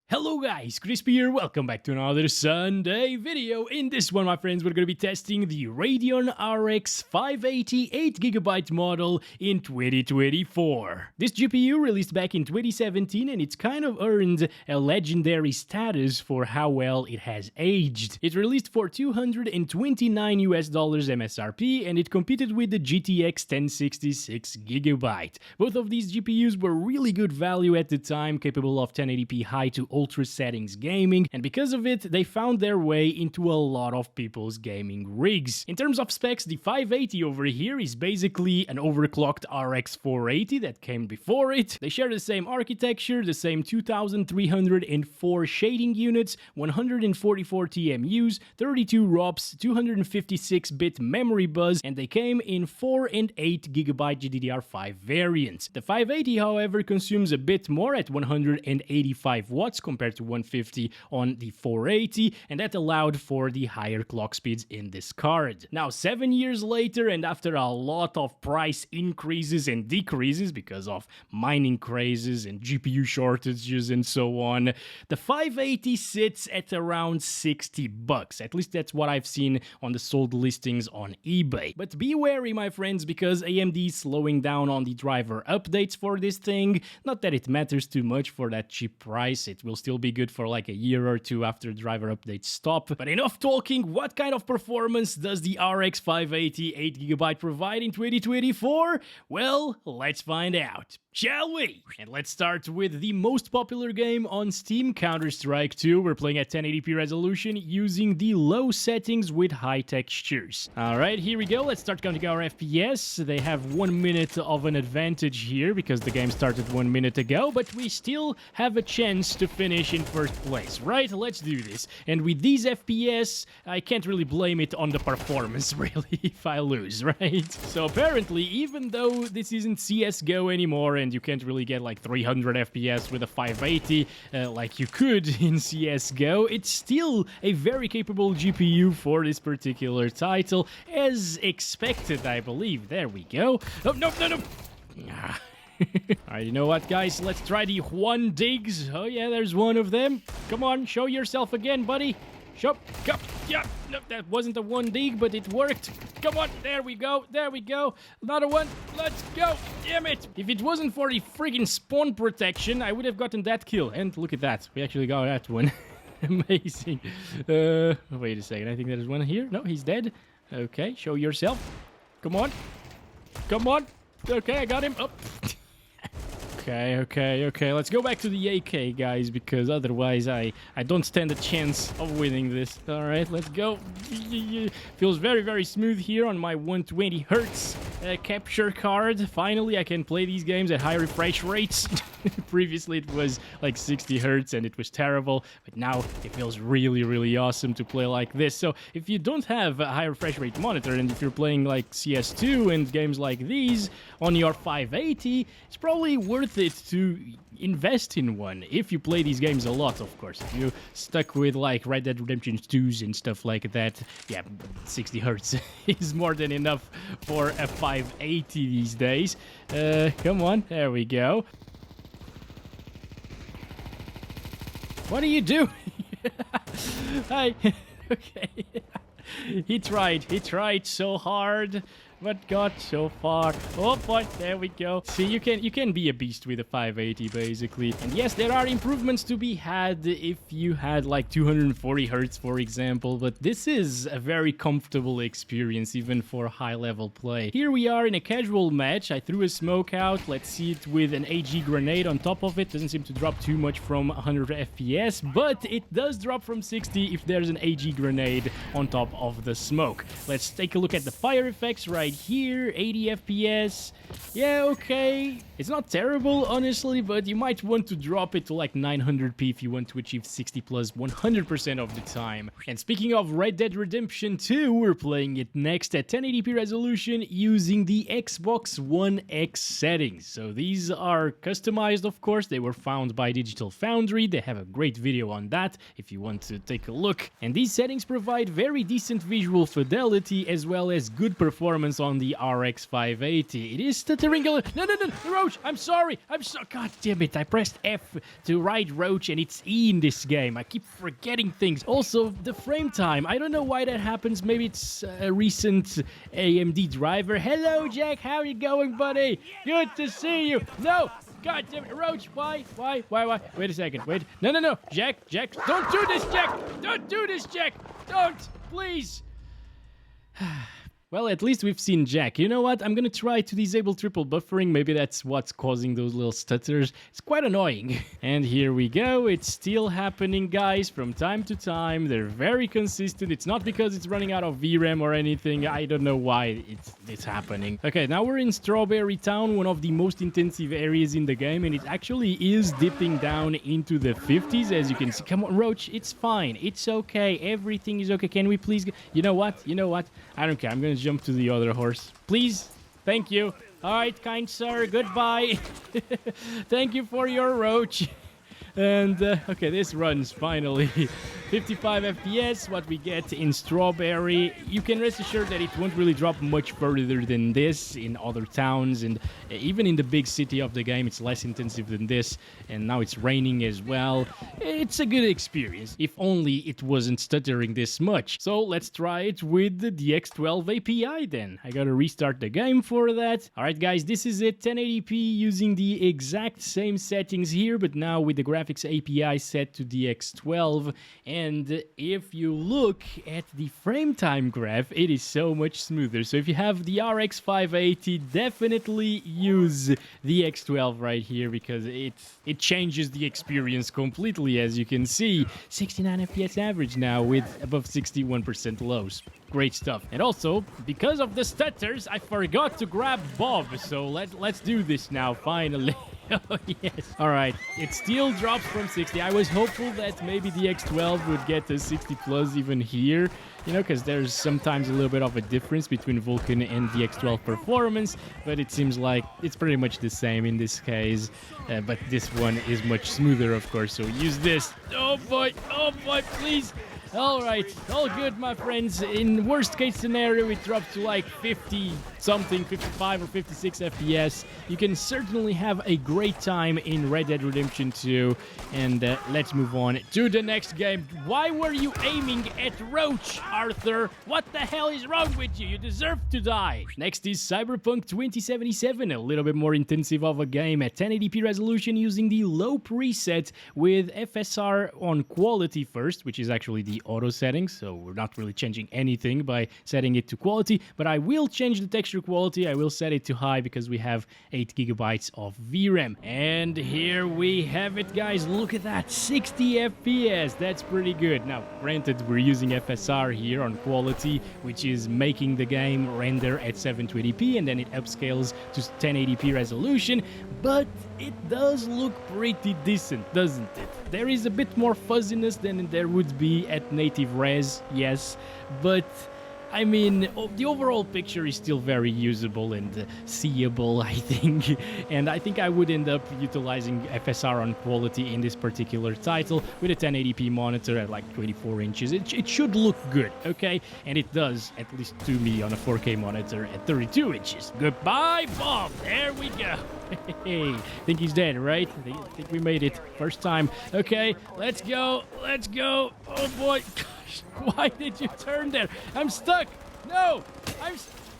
Hello guys, Crispy here, welcome back to another Sunday video. In this one, my friends, we're going to be testing the Radeon RX 580 8GB model in 2024. This GPU released back in 2017 and it's kind of earned a legendary status for how well it has aged. It released for $229 MSRP and it competed with the GTX 1066GB. Both of these GPUs were really good value at the time, capable of 1080p high to ultra settings gaming, and because of it, they found their way into a lot of people's gaming rigs. In terms of specs, the 580 over here is basically an overclocked RX 480 that came before it. They share the same architecture, the same 2304 shading units, 144 TMUs, 32 ROPs, 256-bit memory bus, and they came in 4 and 8 GB GDDR5 variants. The 580, however, consumes a bit more at 185 watts compared to 150 on the 480, and that allowed for the higher clock speeds in this card. Now, 7 years later, and after a lot of price increases and decreases because of mining crazes and GPU shortages and so on, the 580 sits at around $60. At least that's what I've seen on the sold listings on eBay. But be wary, my friends, because AMD is slowing down on the driver updates for this thing. Not that it matters too much for that cheap price, it will still be good for like a year or two after driver updates stop. But enough talking, what kind of performance does the RX 580 8GB provide in 2024? Well, let's find out, shall we? And let's start with the most popular game on Steam, Counter-Strike 2. We're playing at 1080p resolution using the low settings with high textures. Alright, here we go. Let's start counting our FPS. They have 1 minute of an advantage here because the game started 1 minute ago, but we still have a chance to finish in first place, right? Let's do this. And with these FPS, I can't really blame it on the performance, really, if I lose, right? So apparently, even though this isn't CSGO anymore and you can't really get like 300 FPS with a 580 like you could in CSGO, it's still a very capable GPU for this particular title, as expected, I believe. There we go. Oh, no. Alright, you know what, guys? Let's try the one digs. Oh, yeah, there's one of them. Come on, show yourself again, buddy. Come. Yeah, no, that wasn't a one dig, but it worked. Come on, there we go. Another one. Let's go. Damn it. If it wasn't for the friggin' spawn protection, I would have gotten that kill. And look at that. We actually got that one. Amazing. Wait a second. I think there's one here. No, he's dead. Okay, show yourself. Come on. Okay, I got him. Oh. Okay. Let's go back to the AK, guys, because otherwise I don't stand a chance of winning this. All right, let's go. Feels very, very smooth here on my 120 hertz capture card. Finally, I can play these games at high refresh rates. Previously, it was like 60 hertz and it was terrible, but now it feels really, really awesome to play like this. So if you don't have a high refresh rate monitor and if you're playing like CS2 and games like these on your 580, it's probably worth it to invest in one if you play these games a lot, of course. If you're stuck with like Red Dead Redemption 2s and stuff like that, yeah, 60 hertz is more than enough for a 580 these days. Come on, there we go. What are you doing? Hi. Okay. He tried so hard, but got so far. Oh boy, there we go. See, you can be a beast with a 580 basically. And yes, there are improvements to be had if you had like 240 hertz, for example, but this is a very comfortable experience even for high level play. Here we are in a casual match. I threw a smoke out. Let's see it with an AG grenade on top of it. Doesn't seem to drop too much from 100 FPS, but it does drop from 60 if there's an AG grenade on top of the smoke. Let's take a look at the fire effects right here. 80 FPS. Yeah, okay. It's not terrible, honestly, but you might want to drop it to like 900p if you want to achieve 60 plus 100% of the time. And speaking of Red Dead Redemption 2, we're playing it next at 1080p resolution using the Xbox One X settings. So these are customized, of course. They were found by Digital Foundry. They have a great video on that if you want to take a look. And these settings provide very decent visual fidelity as well as good performance performance on the RX 580. It is stuttering a little. No, Roach, I'm sorry. God damn it, I pressed F to write Roach and it's E in this game. I keep forgetting things. Also, the frame time, I don't know why that happens. Maybe it's a recent AMD driver. Hello, Jack, how you going, buddy? Good to see you. No, God damn it, Roach, why? Wait a second, wait. No, Jack, don't do this, Jack. Don't do this, Jack. Don't, please. Well, at least we've seen Jack. You know what? I'm gonna try to disable triple buffering. Maybe that's what's causing those little stutters. It's quite annoying. And here we go. It's still happening, guys, from time to time. They're very consistent. It's not because it's running out of VRAM or anything. I don't know why it's happening. Okay, now we're in Strawberry Town, one of the most intensive areas in the game, and it actually is dipping down into the 50s, as you can see. Come on, Roach, it's fine. It's okay. Everything is okay. Can we please go? You know what? I don't care. I'm gonna jump to the other horse. Please. Thank you. All right, kind sir. Goodbye. Thank you for your Roach. And, okay, this runs, finally. 55 FPS, what we get in Strawberry. You can rest assured that it won't really drop much further than this in other towns. And even in the big city of the game, it's less intensive than this. And now it's raining as well. It's a good experience, if only it wasn't stuttering this much. So let's try it with the DX12 API then. I gotta restart the game for that. Alright guys, this is it, 1080p using the exact same settings here, but now with the graphics API set to DX12. And if you look at the frame time graph, it is so much smoother. So if you have the RX 580, definitely use the X12 right here, because it changes the experience completely. As you can see, 69 FPS average now with above 61% lows. Great stuff. And also, because of the stutters, I forgot to grab Bob. So let's do this now, finally. Oh, yes. All right. It still drops from 60. I was hopeful that maybe the X12 would get to 60 plus even here, you know, because there's sometimes a little bit of a difference between Vulkan and the X12 performance, but it seems like it's pretty much the same in this case. But this one is much smoother, of course, so use this. Oh boy, please. All right, all good, my friends. In worst case scenario, it drops to like 50 something, 55 or 56 FPS. You can certainly have a great time in Red Dead Redemption 2. And let's move on to the next game. Why were you aiming at Roach, Arthur? What the hell is wrong with you? You deserve to die. Next is Cyberpunk 2077, a little bit more intensive of a game at 1080p resolution using the low preset with FSR on quality first, which is actually the auto settings, so we're not really changing anything by setting it to quality, but I will change the texture quality. I will set it to high because we have 8 gigabytes of VRAM. And here we have it, guys. Look at that, 60 FPS. That's pretty good. Now, granted, we're using FSR here on quality, which is making the game render at 720p, and then it upscales to 1080p resolution, but it does look pretty decent, doesn't it? There is a bit more fuzziness than there would be at native res, yes, but I mean, the overall picture is still very usable and seeable, I think. And I think I would end up utilizing FSR on quality in this particular title with a 1080p monitor at like 24 inches. It should look good, okay? And it does, at least to me, on a 4K monitor at 32 inches. Goodbye, Bob! There we go! Hey, think he's dead, right? I think we made it. First time. Okay, let's go! Let's go! Oh boy! Why did you turn there? I'm stuck! No!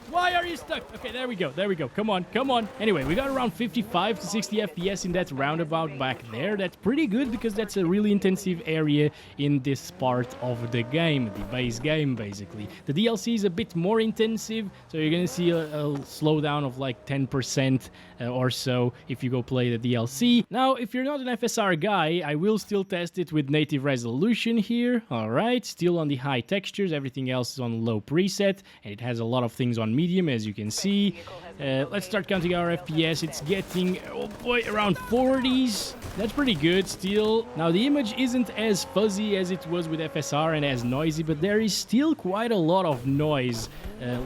Why are you stuck? Okay, there we go. There we go. Come on. Come on. Anyway, we got around 55 to 60 FPS in that roundabout back there. That's pretty good because that's a really intensive area in this part of the game, the base game, basically. The DLC is a bit more intensive, so you're gonna see a slowdown of like 10% or so if you go play the DLC. Now, if you're not an FSR guy, I will still test it with native resolution here. All right, still on the high textures. Everything else is on low preset, and it has a lot of things on medium, as you can see. Let's start counting our FPS. It's getting, oh boy, around 40s. That's pretty good still. Now, the image isn't as fuzzy as it was with FSR and as noisy, but there is still quite a lot of noise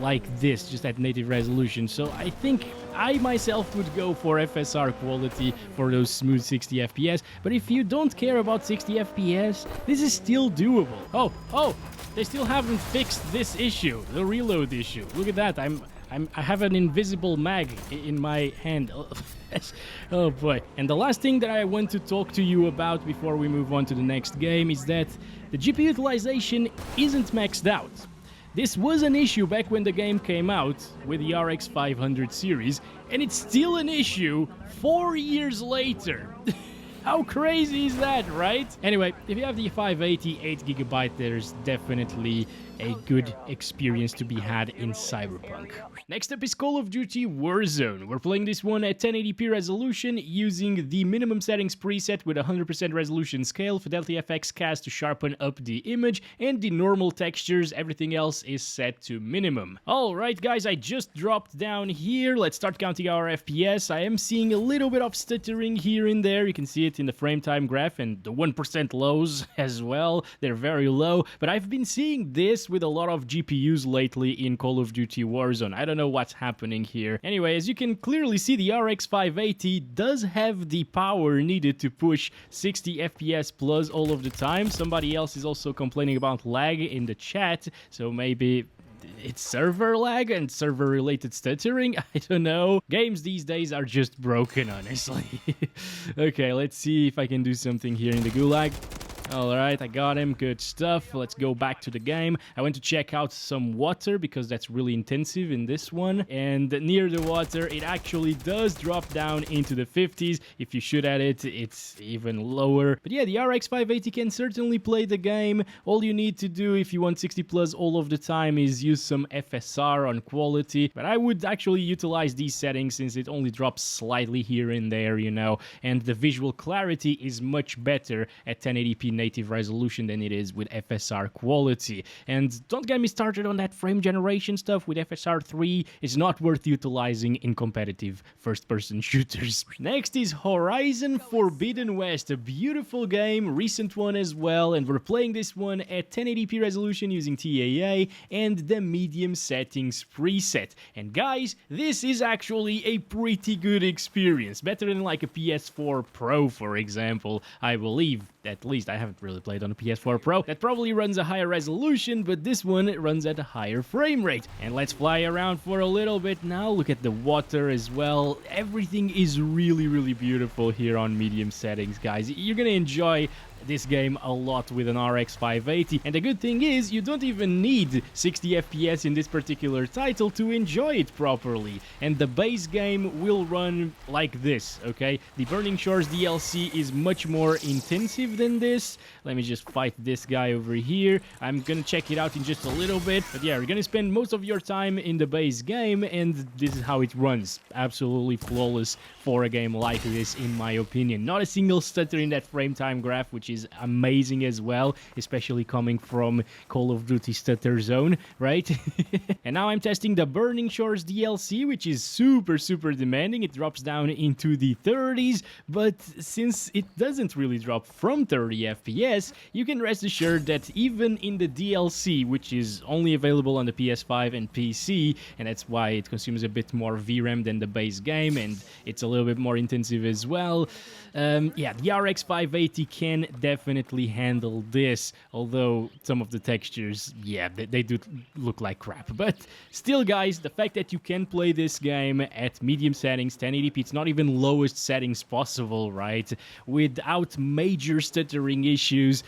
like this, just at native resolution. So I think I myself would go for FSR quality for those smooth 60 FPS. But if you don't care about 60 FPS, this is still doable. Oh, they still haven't fixed this issue, the reload issue. Look at that. I'm I have an invisible mag in my hand. Oh boy. And the last thing that I want to talk to you about before we move on to the next game is that the GPU utilization isn't maxed out. This was an issue back when the game came out with the RX 500 series, and it's still an issue 4 years later. How crazy is that, right? Anyway, if you have the 580 8GB, there's definitely a good experience to be had in Cyberpunk. Next up is Call of Duty Warzone. We're playing this one at 1080p resolution using the minimum settings preset with 100% resolution scale, Fidelity FX cast to sharpen up the image, and the normal textures. Everything else is set to minimum. Alright guys, I just dropped down here. Let's start counting our FPS. I am seeing a little bit of stuttering here and there. You can see it in the frame time graph and the 1% lows as well. They're very low, but I've been seeing this with a lot of GPUs lately in Call of Duty Warzone. I don't know what's happening here. Anyway, as you can clearly see, the RX 580 does have the power needed to push 60 FPS plus all of the time. Somebody else is also complaining about lag in the chat, so maybe it's server lag and server related stuttering. I don't know. Games these days are just broken, honestly. Okay, let's see if I can do something here in the gulag. Alright, I got him. Good stuff. Let's go back to the game. I went to check out some water because that's really intensive in this one. And near the water, it actually does drop down into the 50s. If you shoot at it, it's even lower. But yeah, the RX 580 can certainly play the game. All you need to do if you want 60 plus all of the time is use some FSR on quality. But I would actually utilize these settings since it only drops slightly here and there, you know. And the visual clarity is much better at 1080p native resolution than it is with FSR quality. And don't get me started on that frame generation stuff with FSR 3. It's not worth utilizing in competitive first-person shooters. Next is Horizon Forbidden West, a beautiful game, recent one as well, and we're playing this one at 1080p resolution using TAA and the medium settings preset. And guys, this is actually a pretty good experience, better than like a PS4 Pro, for example, I believe. At least I haven't really played on a PS4 Pro. That probably runs a higher resolution, but this one runs at a higher frame rate. And let's fly around for a little bit now. Look at the water as well. Everything is really, really beautiful here on medium settings, guys. You're gonna enjoy this game a lot with an RX 580, and the good thing is you don't even need 60 FPS in this particular title to enjoy it properly, and the base game will run like this, okay? The Burning Shores DLC is much more intensive than this. Let me just fight this guy over here. I'm gonna check it out in just a little bit, but yeah, you're gonna spend most of your time in the base game, and this is how it runs. Absolutely flawless for a game like this, in my opinion. Not a single stutter in that frame time graph, which is amazing as well, especially coming from Call of Duty Stutter Zone, right? And now I'm testing the Burning Shores DLC, which is super demanding. It drops down into the 30s, but since it doesn't really drop from 30 FPS, you can rest assured that even in the DLC, which is only available on the PS5 and PC, and that's why it consumes a bit more VRAM than the base game, and it's a little bit more intensive as well. Yeah, the RX 580 can definitely handle this, although some of the textures, yeah, they do look like crap. But still, guys, the fact that you can play this game at medium settings, 1080p, it's not even lowest settings possible, right, without major stuttering issues,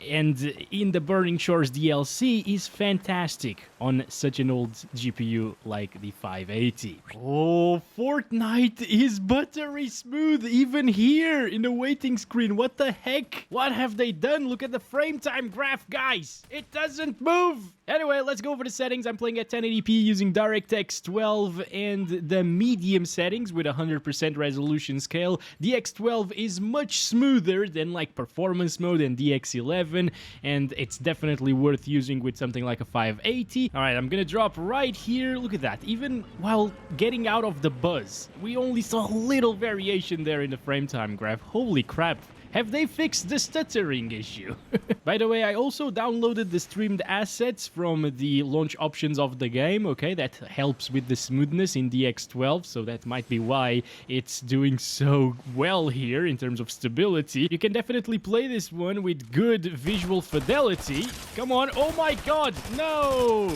and in the Burning Shores DLC is fantastic on such an old GPU like the 580. Oh, Fortnite is buttery smooth even here in the waiting screen. What the heck? What have they done? Look at the frame time graph, guys. It doesn't move. Anyway, let's go over the settings. I'm playing at 1080p using DirectX 12 and the medium settings with 100% resolution scale. DX12 is much smoother than like performance mode and DX11, and it's definitely worth using with something like a 580. All right, I'm gonna drop right here. Look at that. Even while getting out of the buzz, we only saw a little variation there in the frame time graph. Holy crap. Have they fixed the stuttering issue? By the way, I also downloaded the streamed assets from the launch options of the game, okay? That helps with the smoothness in DX12, so that might be why it's doing so well here in terms of stability. You can definitely play this one with good visual fidelity. Come on. Oh my god, no!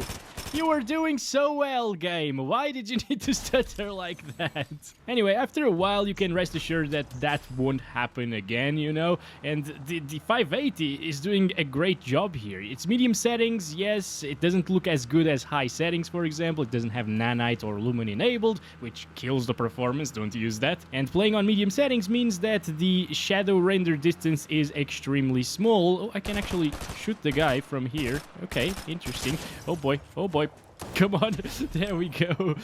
You were doing so well, game. Why did you need to stutter like that? Anyway, after a while, you can rest assured that that won't happen again, you know? And the 580 is doing a great job here. It's medium settings, yes. It doesn't look as good as high settings, for example. It doesn't have nanite or lumen enabled, which kills the performance. Don't use that. And playing on medium settings means that the shadow render distance is extremely small. Oh, I can actually shoot the guy from here. Okay, interesting. Oh boy, oh boy. Come on, there we go.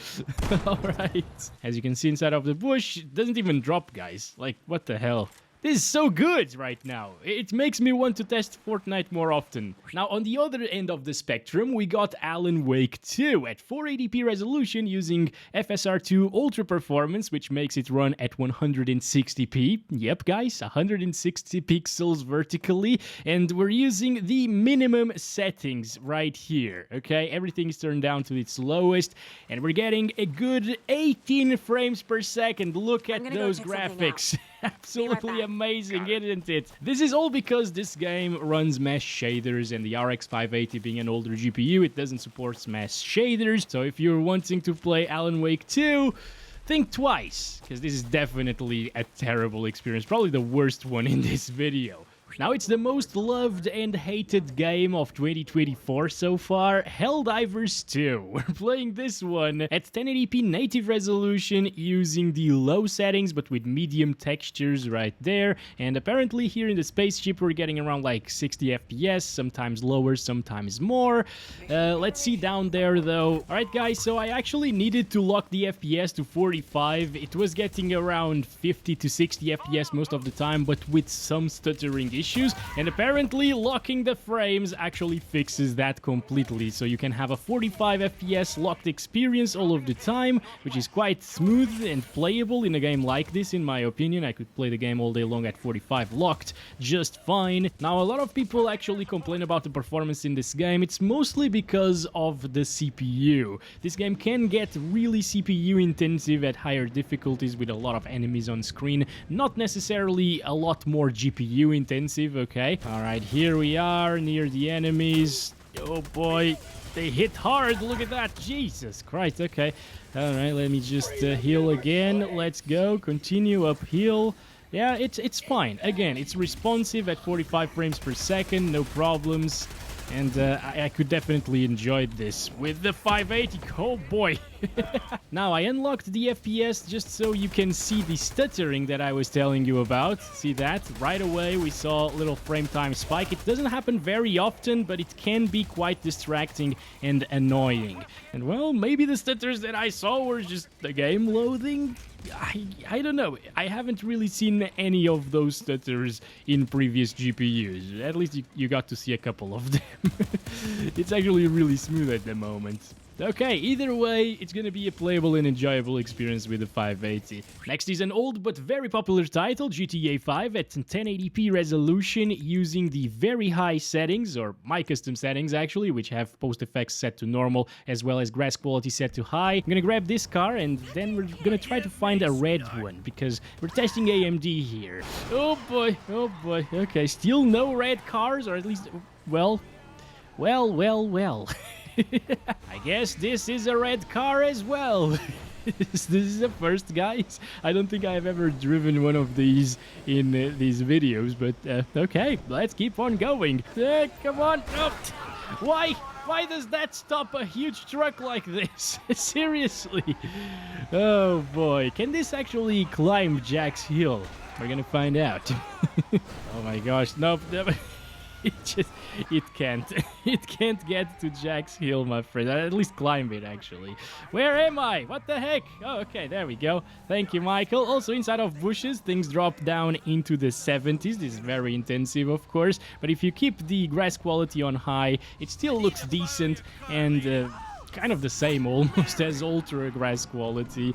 Alright. As you can see inside of the bush, it doesn't even drop, guys. Like, what the hell? This is so good right now. It makes me want to test Fortnite more often. Now, on the other end of the spectrum, we got Alan Wake 2 at 480p resolution using FSR2 Ultra Performance, which makes it run at 160p. Yep, guys, 160 pixels vertically. And we're using the minimum settings right here, okay? Everything is turned down to its lowest, and we're getting a good 18 frames per second. Look at those graphics. Absolutely amazing, isn't it? This is all because this game runs mesh shaders, and the RX 580 being an older GPU, it doesn't support mesh shaders. So if you're wanting to play Alan Wake 2, think twice, because this is definitely a terrible experience. Probably the worst one in this video. Now, it's the most loved and hated game of 2024 so far, Helldivers 2. We're playing this one at 1080p native resolution using the low settings but with medium textures right there. And apparently here in the spaceship we're getting around like 60 FPS, sometimes lower, sometimes more. Let's see down there though. Alright guys, so I actually needed to lock the FPS to 45. It was getting around 50 to 60 FPS most of the time, but with some stuttering issues, and apparently locking the frames actually fixes that completely, so you can have a 45 FPS locked experience all of the time, which is quite smooth and playable in a game like this. In my opinion, I could play the game all day long at 45 locked just fine. Now, a lot of people actually complain about the performance in this game. It's mostly because of the CPU. This game can get really CPU intensive at higher difficulties with a lot of enemies on screen, not necessarily a lot more GPU intensive. Okay, all right, here we are near the enemies. Oh boy, they hit hard. Look at that. Jesus Christ. Okay, all right, let me just heal again. Let's go. Continue uphill. Yeah, it's fine. Again, it's responsive at 45 frames per second, no problems. And I could definitely enjoy this with the 580. Oh boy. Now, I unlocked the FPS just so you can see the stuttering that I was telling you about. See that? Right away we saw a little frame time spike. It doesn't happen very often, but it can be quite distracting and annoying. And well, maybe the stutters that I saw were just the game loading. I don't know. I haven't really seen any of those stutters in previous GPUs. At least you got to see a couple of them. It's actually really smooth at the moment. Okay, either way, it's gonna be a playable and enjoyable experience with the 580. Next is an old but very popular title, GTA 5 at 1080p resolution using the very high settings, or my custom settings actually, which have post effects set to normal as well as grass quality set to high. I'm gonna grab this car and then we're gonna try to find a red one because we're testing AMD here. Oh boy, okay, still no red cars, or at least, well. I guess this is a red car as well. This is the first, guys. I don't think I've ever driven one of these in these videos, but okay, let's keep on going. Come on. Oh. Why does that stop a huge truck like this? Seriously. Oh boy. Can this actually climb Jack's Hill? We're gonna find out. Oh my gosh. Nope. It can't get to Jack's Hill, my friend. At least climb it, actually. Where am I? What the heck? Oh, okay, there we go. Thank you, Michael. Also, inside of bushes, things drop down into the 70s. This is very intensive, of course. But if you keep the grass quality on high, it still looks decent and kind of the same almost as ultra grass quality.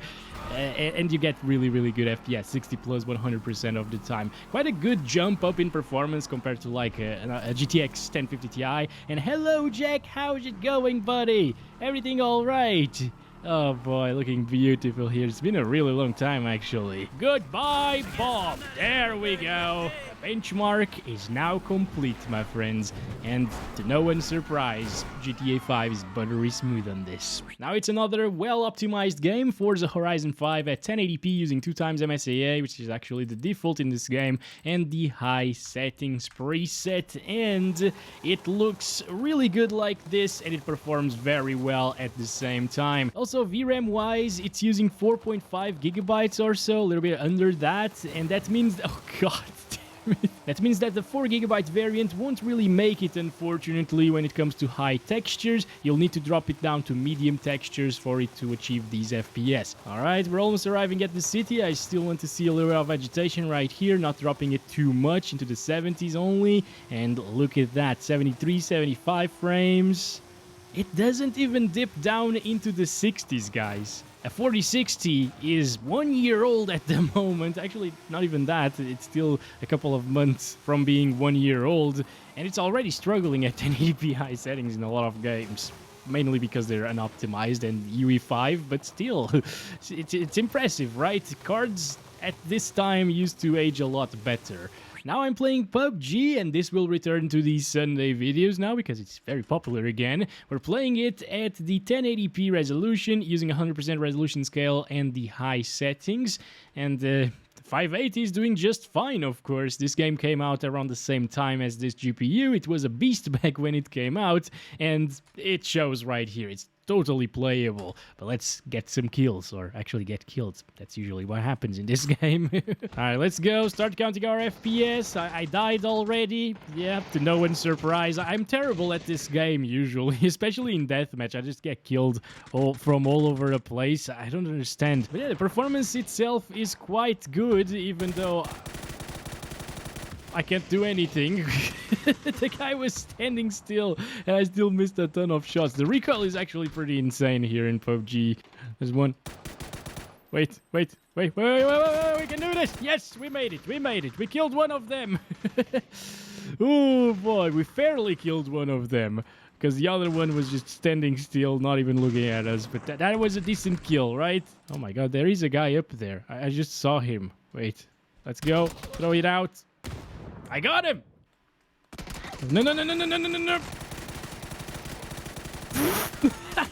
And you get really good FPS, 60 plus 100% of the time. Quite a good jump up in performance compared to like a GTX 1050 Ti. And hello Jack, how's it going, buddy? Everything all right? Oh boy, looking beautiful here. It's been a really long time actually. Goodbye, Bob. There we go. benchmark is now complete, my friends, and to no one's surprise, GTA 5 is buttery smooth on this. Now it's another well-optimized game, Forza Horizon 5 at 1080p using 2x MSAA, which is actually the default in this game, and the high settings preset, and it looks really good like this, and it performs very well at the same time. Also, VRAM-wise, it's using 4.5 gigabytes or so, a little bit under that, and that means, oh god, that means that the 4GB variant won't really make it, unfortunately, when it comes to high textures. You'll need to drop it down to medium textures for it to achieve these FPS. Alright, we're almost arriving at the city. I still want to see a little bit of vegetation right here, not dropping it too much into the 70s only. And look at that, 73, 75 frames. It doesn't even dip down into the 60s, guys. A 4060 is 1 year old at the moment. Actually, not even that. It's still a couple of months from being 1 year old. And it's already struggling at 1080p high settings in a lot of games. Mainly because they're unoptimized and UE5, but still, it's impressive, right? Cards at this time used to age a lot better. Now I'm playing PUBG, and this will return to the Sunday videos now because it's very popular again. We're playing it at the 1080p resolution using 100% resolution scale and the high settings. And 580 is doing just fine, of course. This game came out around the same time as this GPU. It was a beast back when it came out, and it shows right here. It's totally playable, but let's get some kills, or actually get killed. That's usually what happens in this game. Alright, let's go, start counting our FPS. I died already, yeah, to no one's surprise. I'm terrible at this game usually, especially in deathmatch. I just get killed from all over the place. I don't understand. But yeah, the performance itself is quite good, even though I can't do anything. The guy was standing still, and I still missed a ton of shots. The recoil is actually pretty insane here in PUBG. There's one. Wait. We can do this. Yes, we made it. We killed one of them. Oh boy, we fairly killed one of them, because the other one was just standing still, not even looking at us. But that was a decent kill, right? Oh my god, there is a guy up there. I just saw him. Wait, let's go. Throw it out. I got him! No.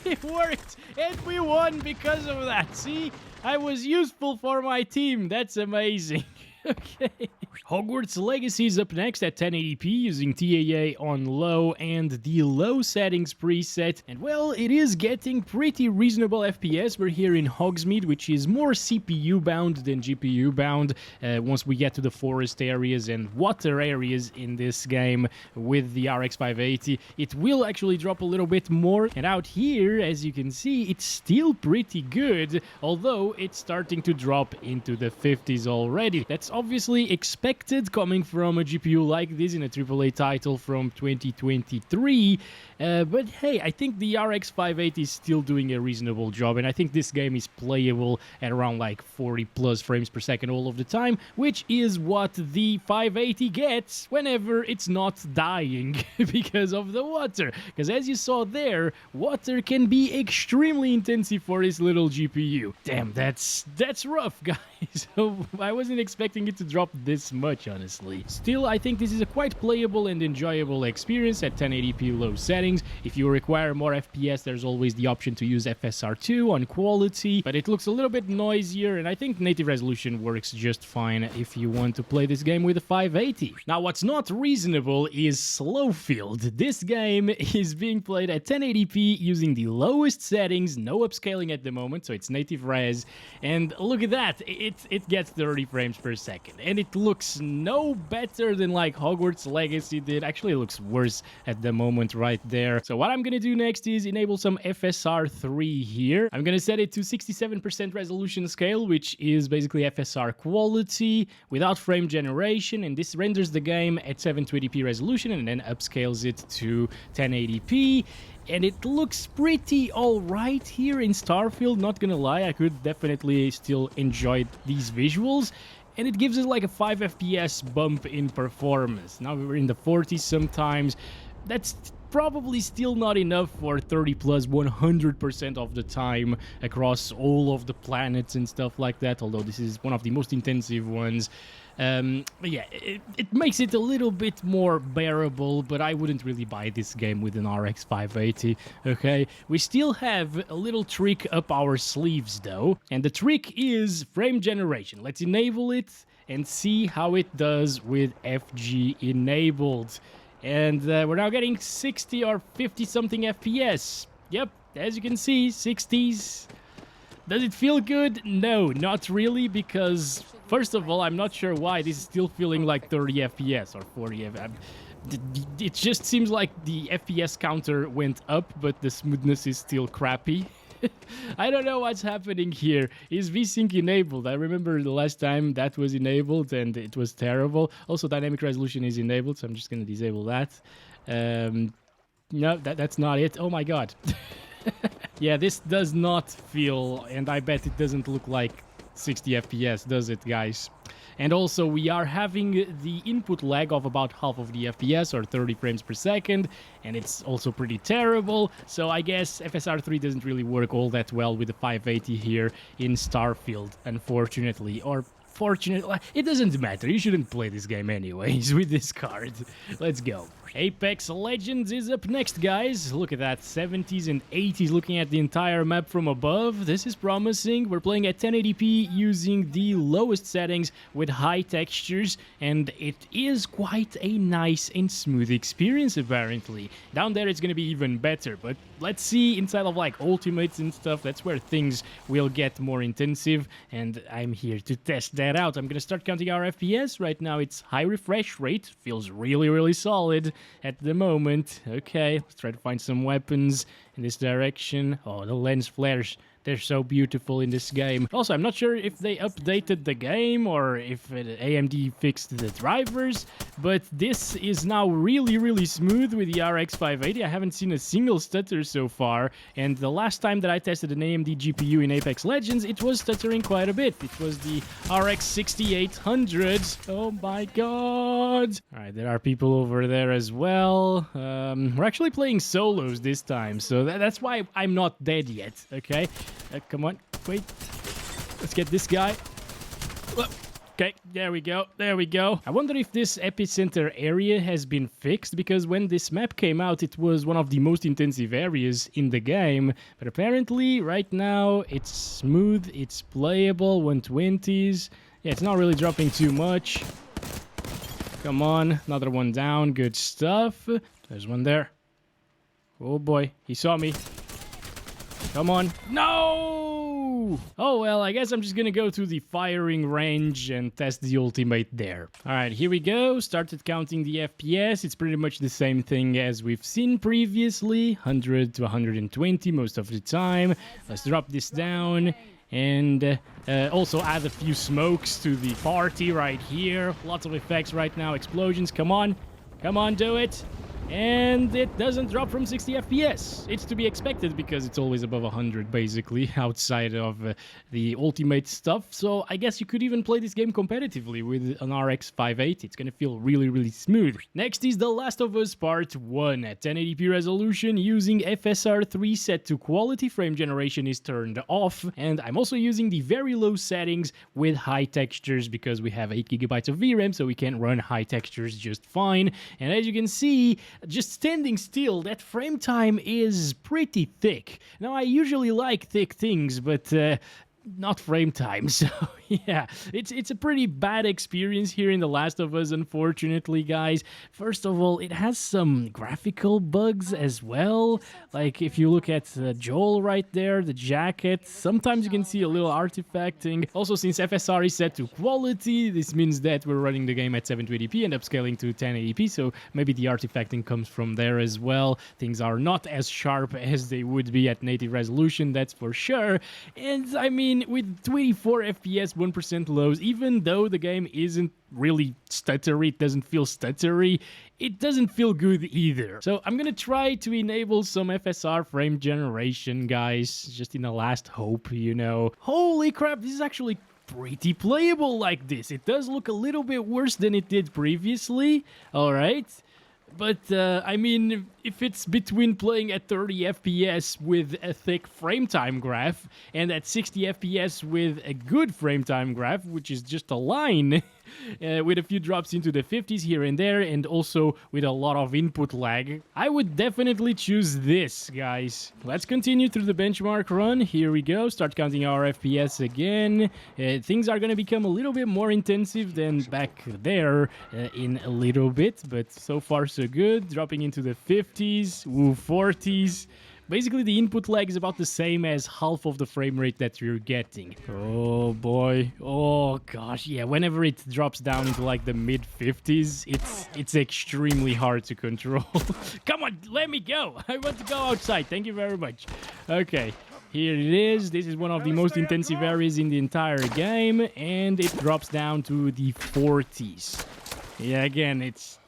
It worked! And we won because of that, see? I was useful for my team. That's amazing. Okay. Hogwarts Legacy is up next at 1080p using TAA on low and the low settings preset. And well, it is getting pretty reasonable FPS. We're here in Hogsmeade, which is more CPU bound than GPU bound. Once we get to the forest areas and water areas in this game with the RX 580, it will actually drop a little bit more. And out here, as you can see, it's still pretty good, although it's starting to drop into the 50s already. That's obviously expected coming from a GPU like this in a AAA title from 2023, but hey, I think the RX 580 is still doing a reasonable job, and I think this game is playable at around like 40 plus frames per second all of the time, which is what the 580 gets whenever it's not dying because of the water. Because as you saw there, water can be extremely intensive for this little GPU. Damn, that's rough, guys. So I wasn't expecting it to drop this much, honestly. Still, I think this is a quite playable and enjoyable experience at 1080p low settings. If you require more FPS, there's always the option to use FSR2 on quality, but it looks a little bit noisier, and I think native resolution works just fine if you want to play this game with a 580. Now, what's not reasonable is Starfield. This game is being played at 1080p using the lowest settings, no upscaling at the moment, so it's native res, and look at that, it gets 30 frames per second, and it looks no better than like Hogwarts Legacy did. Actually, it looks worse at the moment right there. So what I'm gonna do next is enable some FSR3 here. I'm gonna set it to 67% resolution scale, which is basically FSR quality without frame generation, and this renders the game at 720p resolution and then upscales it to 1080p. And it looks pretty alright here in Starfield, not gonna lie. I could definitely still enjoy these visuals. And it gives us like a 5 FPS bump in performance. Now we're in the 40s sometimes. That's probably still not enough for 30 plus 100% of the time across all of the planets and stuff like that, although this is one of the most intensive ones. But yeah, it makes it a little bit more bearable, but I wouldn't really buy this game with an RX 580, okay? We still have a little trick up our sleeves though, and the trick is frame generation. Let's enable it and see how it does with FG enabled. And we're now getting 60 or 50 something FPS. Yep, as you can see, 60s. Does it feel good? No, not really, because first of all, I'm not sure why this is still feeling like 30 FPS or 40 FPS. It just seems like the FPS counter went up, but the smoothness is still crappy. I don't know what's happening here. Is VSync enabled? I remember the last time that was enabled and it was terrible. Also, dynamic resolution is enabled, so I'm just going to disable that. No, that's not it. Oh my god. Yeah, this does not feel, and I bet it doesn't look like 60 FPS, does it, guys? And also, we are having the input lag of about half of the FPS, or 30 frames per second, and it's also pretty terrible, so I guess FSR3 doesn't really work all that well with the 580 here in Starfield, unfortunately, or fortunately, it doesn't matter, you shouldn't play this game anyways with this card. Let's go. Apex Legends is up next, guys. Look at that, 70s and 80s, looking at the entire map from above. This is promising. We're playing at 1080p using the lowest settings with high textures, and it is quite a nice and smooth experience, apparently. Down there, it's going to be even better, but let's see inside of, like, ultimates and stuff. That's where things will get more intensive, and I'm here to test that out. I'm going to start counting our FPS. Right now, it's high refresh rate. Feels really, really solid at the moment. Okay, let's try to find some weapons in this direction. Oh, the lens flares. They're so beautiful in this game. Also, I'm not sure if they updated the game or if AMD fixed the drivers, but this is now really, really smooth with the RX 580. I haven't seen a single stutter so far, and the last time that I tested an AMD GPU in Apex Legends, it was stuttering quite a bit. It was the RX 6800. Oh my god! Alright, there are people over there as well. We're actually playing solos this time, so that's why I'm not dead yet, okay? Come on, wait. Let's get this guy. Okay, there we go, there we go. I wonder if this epicenter area has been fixed, because when this map came out, it was one of the most intensive areas in the game. But apparently, right now, it's smooth, it's playable, 120s. Yeah, it's not really dropping too much. Come on, another one down, good stuff. There's one there. Oh boy, he saw me. Come on. No! Oh, well, I guess I'm just gonna go to the firing range and test the ultimate there. Alright, here we go. Started counting the FPS. It's pretty much the same thing as we've seen previously. 100 to 120 most of the time. Let's drop this down. And also add a few smokes to the party right here. Lots of effects right now. Explosions. Come on. Come on, do it. And it doesn't drop from 60 FPS. It's to be expected because it's always above 100, basically, outside of the ultimate stuff. So I guess you could even play this game competitively with an RX 580. It's going to feel really, really smooth. Next is The Last of Us Part 1 at 1080p resolution using FSR3 set to quality. Frame generation is turned off. And I'm also using the very low settings with high textures because we have 8GB of VRAM, so we can run high textures just fine. And as you can see, just standing still, that frame time is pretty thick. Now, I usually like thick things, but not frame time, so yeah, it's a pretty bad experience here in The Last of Us, unfortunately, guys. First of all, it has some graphical bugs as well. Like, if you look at Joel right there, the jacket, sometimes you can see a little artifacting. Also, since FSR is set to quality, this means that we're running the game at 720p and upscaling to 1080p, so maybe the artifacting comes from there as well. Things are not as sharp as they would be at native resolution, that's for sure. And, I mean, with 24 FPS, 1% lows, even though the game isn't really stuttery, it doesn't feel stuttery, it doesn't feel good either. So I'm gonna try to enable some FSR frame generation, guys, just in the last hope, you know. Holy crap, this is actually pretty playable like this. It does look a little bit worse than it did previously. All right. But, I mean, if it's between playing at 30 FPS with a thick frame time graph and at 60 FPS with a good frame time graph, which is just a line, with a few drops into the 50s here and there, and also with a lot of input lag, I would definitely choose this, guys. Let's continue through the benchmark run. Here we go. Start counting our FPS again. Things are going to become a little bit more intensive than back there in a little bit, but so far so good. Dropping into the 50s, 40s. Basically, the input lag is about the same as half of the frame rate that you're getting. Oh boy. Oh gosh. Yeah, whenever it drops down into like the mid 50s, it's extremely hard to control. Come on, let me go. I want to go outside. Thank you very much. Okay. Here it is. This is one of the most intensive areas in the entire game, and it drops down to the 40s. Yeah, again, it's...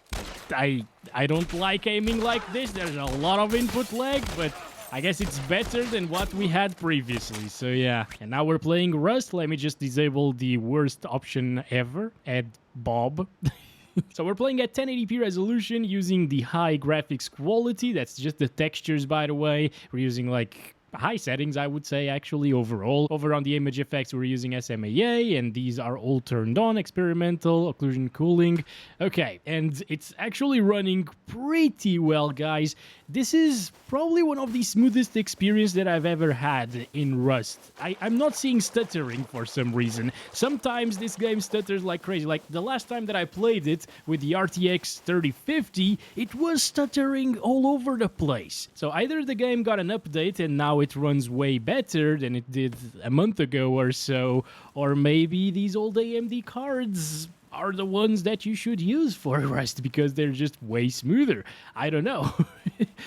I don't like aiming like this. There's a lot of input lag, but I guess it's better than what we had previously. So yeah. And now we're playing Rust. Let me just disable the worst option ever. Add Bob. So we're playing at 1080p resolution using the high graphics quality. That's just the textures, by the way. We're using like high settings, I would say, actually, overall. Over on the image effects, we're using SMAA, and these are all turned on, experimental, occlusion cooling. Okay, and it's actually running pretty well, guys. This is probably one of the smoothest experiences that I've ever had in Rust. I'm not seeing stuttering for some reason. Sometimes this game stutters like crazy. Like the last time that I played it with the RTX 3050, it was stuttering all over the place. So either the game got an update and now it runs way better than it did a month ago or so, or maybe these old AMD cards are the ones that you should use for Rust because they're just way smoother. I don't know.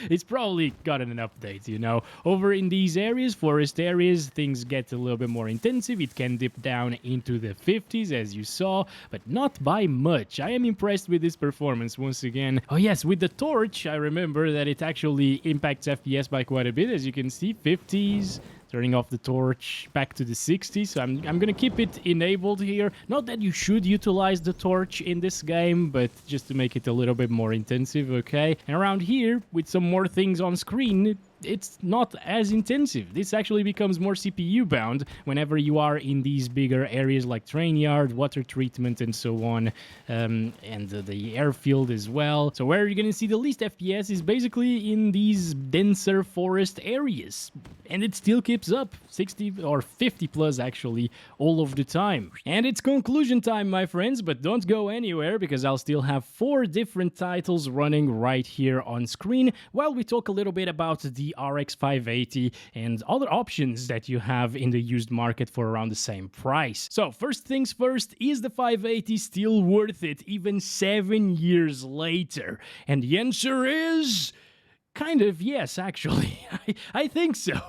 It's probably gotten an update, you know. Over in these areas, forest areas, things get a little bit more intensive. It can dip down into the 50s, as you saw, but not by much. I am impressed with this performance once again. Oh yes, with the torch, I remember that it actually impacts FPS by quite a bit. As you can see, 50s, turning off the torch back to the 60s. So I'm gonna keep it enabled here. Not that you should utilize the torch in this game, but just to make it a little bit more intensive, okay? And around here, with some more things on screen, it's not as intensive. This actually becomes more CPU bound whenever you are in these bigger areas like train yard, water treatment, and so on, and the airfield as well. So where you're gonna see the least FPS is basically in these denser forest areas, and it still keeps up 60 or 50 plus actually all of the time. And it's conclusion time, my friends, but don't go anywhere because I'll still have 4 different titles running right here on screen while we talk a little bit about the RX 580 and other options that you have in the used market for around the same price. So first things first, is the 580 still worth it even 7 years later? And the answer is... kind of, yes, actually. I think so.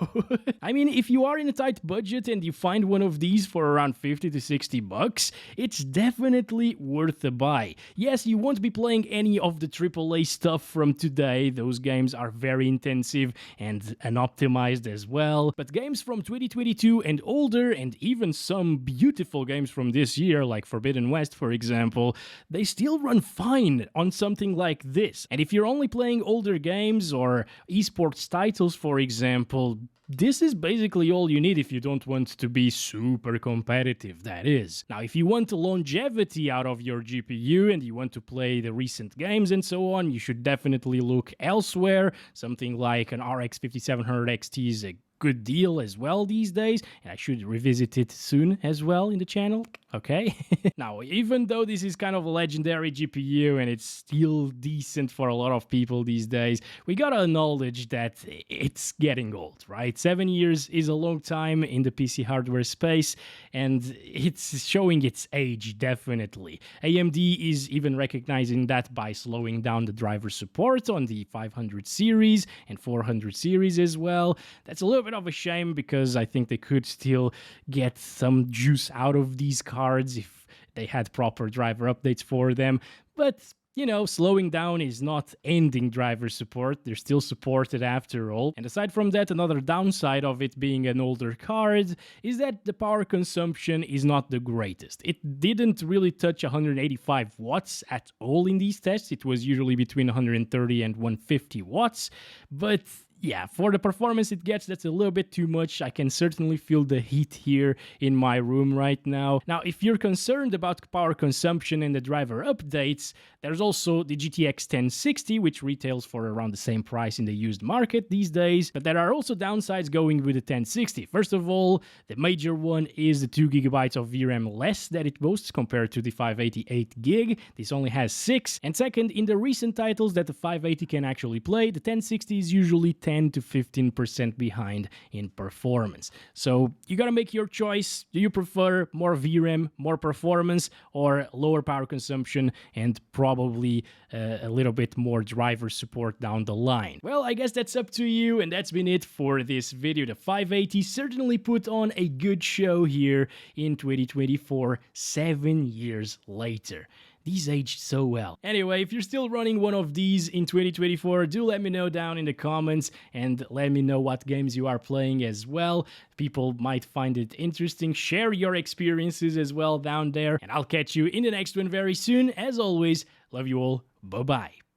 I mean, if you are in a tight budget and you find one of these for around 50 to 60 bucks, it's definitely worth a buy. Yes, you won't be playing any of the AAA stuff from today. Those games are very intensive and unoptimized as well. But games from 2022 and older, and even some beautiful games from this year, like Forbidden West, for example, they still run fine on something like this. And if you're only playing older games or esports titles, for example, this is basically all you need if you don't want to be super competitive, that is. Now, if you want longevity out of your GPU and you want to play the recent games and so on, you should definitely look elsewhere. Something like an RX 5700 XT is a good deal as well these days, and I should revisit it soon as well in the channel, okay? Now, even though this is kind of a legendary GPU and it's still decent for a lot of people these days, we gotta acknowledge that it's getting old, right? 7 years is a long time in the PC hardware space, and it's showing its age, definitely. AMD is even recognizing that by slowing down the driver support on the 500 series and 400 series as well. That's a little bit of a shame because I think they could still get some juice out of these cards if they had proper driver updates for them. But you know, slowing down is not ending driver support. They're still supported after all. And aside from that, another downside of it being an older card is that the power consumption is not the greatest. It didn't really touch 185 watts at all in these tests. It was usually between 130 and 150 watts, but yeah, for the performance it gets, that's a little bit too much. I can certainly feel the heat here in my room right now. Now, if you're concerned about power consumption and the driver updates, there's also the GTX 1060, which retails for around the same price in the used market these days. But there are also downsides going with the 1060. First of all, the major one is the 2GB of VRAM less that it boasts compared to the 588GB. This only has 6. And second, in the recent titles that the 580 can actually play, the 1060 is usually 10 to 15% behind in performance. So you gotta make your choice. Do you prefer more VRAM, more performance, or lower power consumption and probably a little bit more driver support down the line? Well, I guess that's up to you, and that's been it for this video. The 580 certainly put on a good show here in 2024, 7 years later. These aged so well. Anyway, if you're still running one of these in 2024, do let me know down in the comments and let me know what games you are playing as well. People might find it interesting. Share your experiences as well down there, and I'll catch you in the next one very soon. As always, love you all. Bye-bye.